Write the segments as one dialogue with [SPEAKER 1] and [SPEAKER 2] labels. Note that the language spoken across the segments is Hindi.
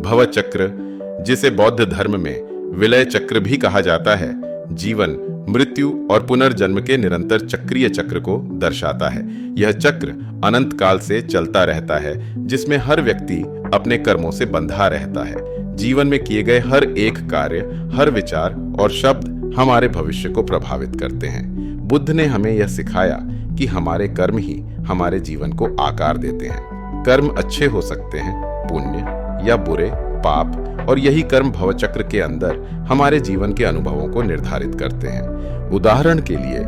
[SPEAKER 1] भव चक्र, जिसे बौद्ध धर्म में विलय चक्र भी कहा जाता है, जीवन, मृत्यु और पुनर्जन्म के निरंतर चक्रीय चक्र को दर्शाता है। यह चक्र अनंत काल से चलता रहता है, जिसमें हर व्यक्ति अपने कर्मों से बंधा रहता है। जीवन में किए गए हर एक कार्य, हर विचार और शब्द हमारे भविष्य को प्रभावित करते हैं। बुद्ध ने हमें यह सिखाया कि हमारे कर्म ही हमारे जीवन को आकार देते हैं। कर्म अच्छे हो सकते हैं, पुण्य या बुरे, पाप, और यही कर्म भवचक्र के अंदर हमारे जीवन के अनुभवों को निर्धारित करते हैं। उदाहरण के लिए,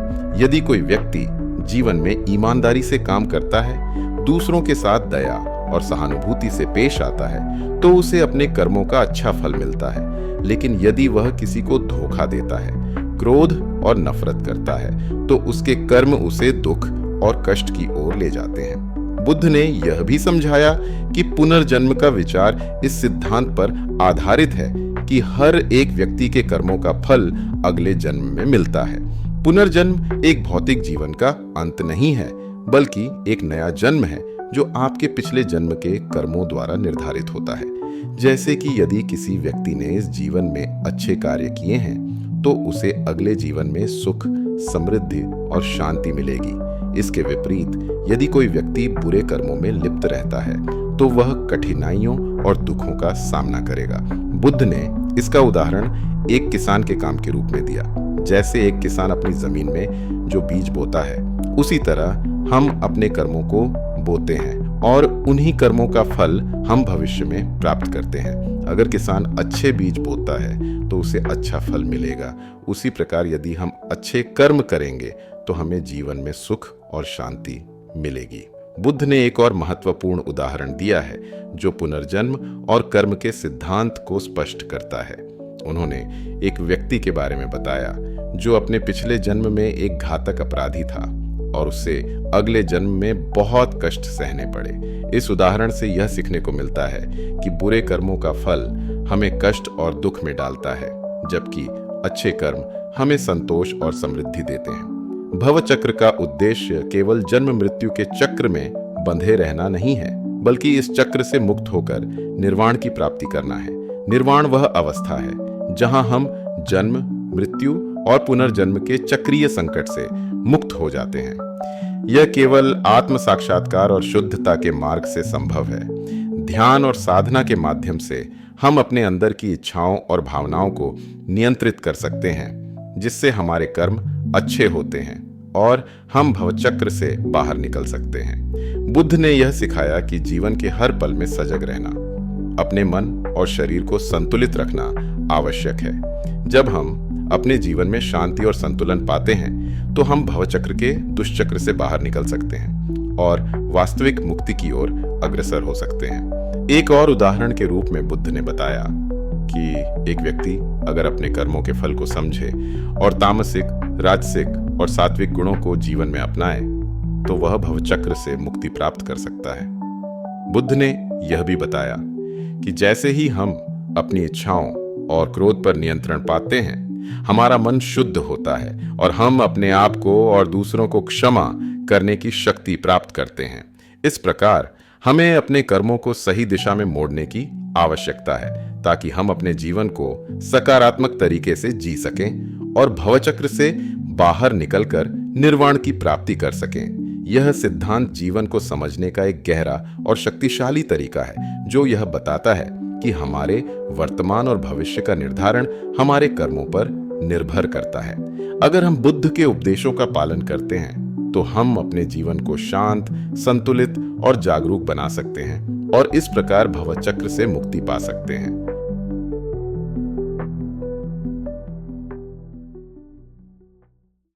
[SPEAKER 1] यदि कोई व्यक्ति जीवन में ईमानदारी से काम करता है, दूसरों के साथ दया और सहानुभूति से पेश आता है, तो उसे अपने कर्मों का अच्छा फल मिलता है। लेकिन यदि वह किसी को धोखा देता है, क्रोध और नफरत करता है, तो उसके कर्म उसे दुख और कष्ट की ओर ले जाते हैं। बुद्ध ने यह भी समझाया कि पुनर्जन्म का विचार इस सिद्धांत पर आधारित है कि हर एक व्यक्ति के कर्मों का फल अगले जन्म में मिलता है। पुनर्जन्म एक भौतिक जीवन का अंत नहीं है, बल्कि एक नया जन्म है जो आपके पिछले जन्म के कर्मों द्वारा निर्धारित होता है। जैसे कि यदि किसी व्यक्ति ने इस जीवन में अच्छे कार्य किए हैं, तो उसे अगले जीवन में सुख, समृद्धि और शांति मिलेगी। इसके विपरीत, यदि कोई व्यक्ति बुरे कर्मों में लिप्त रहता है, तो वह कठिनाइयों और दुखों का सामना करेगा। बुद्ध ने इसका उदाहरण एक किसान के काम के रूप में दिया। जैसे एक किसान अपनी जमीन में जो बीज बोता है, उसी तरह हम अपने कर्मों को बोते हैं और उन्हीं कर्मों का फल हम भविष्य में प्राप्त करते हैं। अगर किसान अच्छे बीज बोता है तो उसे अच्छा फल मिलेगा। उसी प्रकार यदि हम अच्छे कर्म करेंगे तो हमें जीवन में सुख और शांति मिलेगी। बुद्ध ने एक और महत्वपूर्ण उदाहरण दिया है जो पुनर्जन्म और कर्म के सिद्धांत को स्पष्ट करता है। उन्होंने एक व्यक्ति के बारे में बताया जो अपने पिछले जन्म में एक घातक अपराधी था और उसे अगले जन्म में बहुत कष्ट सहने पड़े। इस उदाहरण से यह सीखने को मिलता है कि बुरे कर्मों का फल हमें कष्ट और दुख में डालता है, जबकि अच्छे कर्म हमें संतोष और समृद्धि देते हैं। भव चक्र का उद्देश्य केवल जन्म मृत्यु के चक्र में बंधे रहना नहीं है, बल्कि इस चक्र से मुक्त होकर निर्वाण की प्राप्ति करना है। निर्वाण वह अवस्था है जहां हम जन्म, मृत्यु और पुनर्जन्म के चक्रीय संकट से मुक्त हो जाते हैं। यह केवल आत्म साक्षात्कार और शुद्धता के मार्ग से संभव है। ध्यान और साधना के माध्यम से हम अपने अंदर की इच्छाओं और भावनाओं को नियंत्रित कर सकते हैं, जिससे हमारे कर्म अच्छे होते हैं और हम भवचक्र से बाहर निकल सकते हैं। बुद्ध ने यह सिखाया कि जीवन के हर पल में सजग रहना, अपने मन और शरीर को संतुलित रखना आवश्यक है। जब हम अपने जीवन में शांति और संतुलन पाते हैं, तो हम भवचक्र के दुष्चक्र से बाहर निकल सकते हैं और वास्तविक मुक्ति की ओर अग्रसर हो सकते हैं। एक और उदाहरण के रूप में बुद्ध ने बताया कि एक व्यक्ति अगर अपने कर्मों के फल को समझे और तामसिक, राजसिक और सात्विक गुणों को जीवन में अपनाए, तो वह भवचक्र से मुक्ति प्राप्त कर सकता है। बुद्ध ने यह भी बताया कि जैसे ही हम अपनी इच्छाओं और क्रोध पर नियंत्रण पाते हैं, हमारा मन शुद्ध होता है और हम अपने आप को और दूसरों को क्षमा करने की शक्ति प्राप्त करते हैं। इस प्रकार हमें अपने कर्मों को सही दिशा में मोड़ने की आवश्यकता है, ताकि हम अपने जीवन को सकारात्मक तरीके से जी सकें और भवचक्र से बाहर निकलकर निर्वाण की प्राप्ति कर सकें। यह सिद्धांत जीवन को समझने का एक गहरा और शक्तिशाली तरीका है, जो यह बताता है कि हमारे वर्तमान और भविष्य का निर्धारण हमारे कर्मों पर निर्भर करता है। अगर हम बुद्ध के उपदेशों का पालन करते हैं, तो हम अपने जीवन को शांत, संतुलित और जागरूक बना सकते हैं और इस प्रकार भवचक्र से मुक्ति पा सकते हैं।